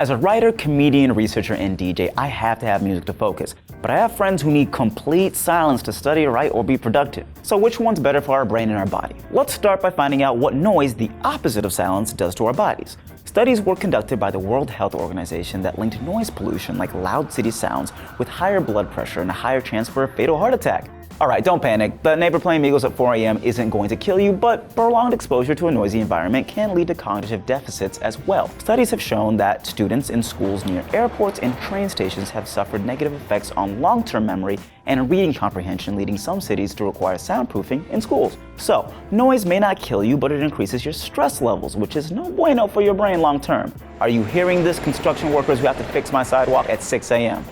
As a writer, comedian, researcher, and DJ, I have to have music to focus. But I have friends who need complete silence to study, write, or be productive. So which one's better for our brain and our body? Let's start by finding out what noise, the opposite of silence, does to our bodies. Studies were conducted by the World Health Organization that linked noise pollution like loud city sounds with higher blood pressure and a higher chance for a fatal heart attack. Alright, don't panic. The neighbor playing Migos at 4 a.m. isn't going to kill you, but prolonged exposure to a noisy environment can lead to cognitive deficits as well. Studies have shown that students in schools near airports and train stations have suffered negative effects on long-term memory and reading comprehension, leading some cities to require soundproofing in schools. So, noise may not kill you, but it increases your stress levels, which is no bueno for your brain long-term. Are you hearing this, construction workers who have to fix my sidewalk at 6 a.m.?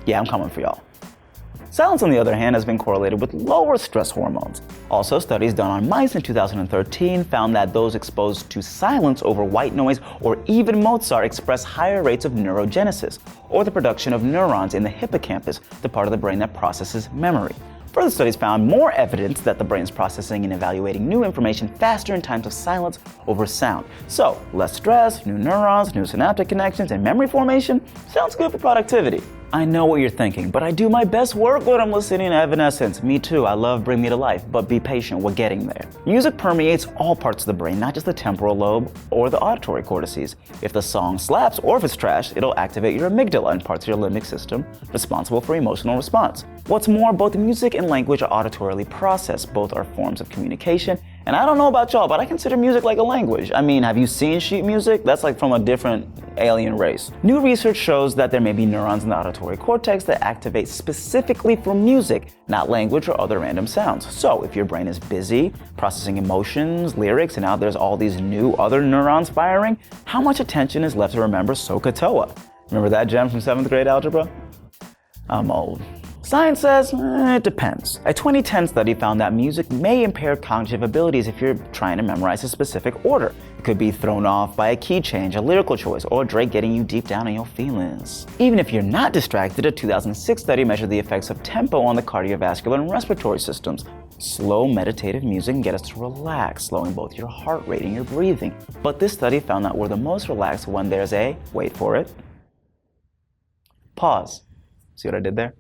Yeah, I'm coming for y'all. Silence, on the other hand, has been correlated with lower stress hormones. Also, studies done on mice in 2013 found that those exposed to silence over white noise or even Mozart express higher rates of neurogenesis, or the production of neurons in the hippocampus, the part of the brain that processes memory. Further studies found more evidence that the brain's processing and evaluating new information faster in times of silence over sound. So, less stress, new neurons, new synaptic connections, and memory formation sounds good for productivity. I know what you're thinking, but I do my best work when I'm listening to Evanescence. Me too, I love Bring Me to Life, but be patient, we're getting there. Music permeates all parts of the brain, not just the temporal lobe or the auditory cortices. If the song slaps or if it's trash, it'll activate your amygdala and parts of your limbic system responsible for emotional response. What's more, both music and language are auditorily processed. Both are forms of communication. And I don't know about y'all, but I consider music like a language. I mean, have you seen sheet music? That's like from a different alien race. New research shows that there may be neurons in the auditory cortex that activate specifically for music, not language or other random sounds. So if your brain is busy processing emotions, lyrics, and now there's all these new other neurons firing, how much attention is left to remember SOHCAHTOA? Remember that gem from 7th grade algebra? I'm old. Science says, it depends. A 2010 study found that music may impair cognitive abilities if you're trying to memorize a specific order. It could be thrown off by a key change, a lyrical choice, or Drake getting you deep down in your feelings. Even if you're not distracted, a 2006 study measured the effects of tempo on the cardiovascular and respiratory systems. Slow meditative music can get us to relax, slowing both your heart rate and your breathing. But this study found that we're the most relaxed when there's a, wait for it, pause. See what I did there?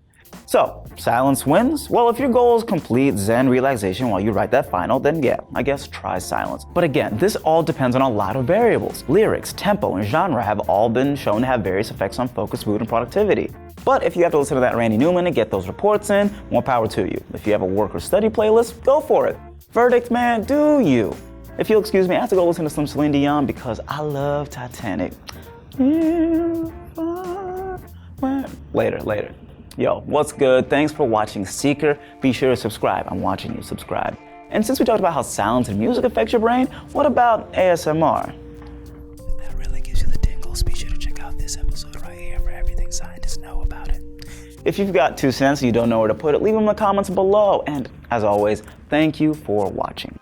So, silence wins? Well, if your goal is complete Zen relaxation while you write that final, then yeah, I guess try silence. But again, this all depends on a lot of variables. Lyrics, tempo, and genre have all been shown to have various effects on focus, mood, and productivity. But if you have to listen to that Randy Newman and get those reports in, more power to you. If you have a work or study playlist, go for it. Verdict, man, do you. If you'll excuse me, I have to go listen to some Celine Dion because I love Titanic. Later. Yo, what's good? Thanks for watching Seeker. Be sure to subscribe. I'm watching you, subscribe. And since we talked about how silence and music affects your brain, what about ASMR? That really gives you the tingles. Be sure to check out this episode right here for everything scientists know about it. If you've got 2 cents and you don't know where to put it, leave them in the comments below. And as always, thank you for watching.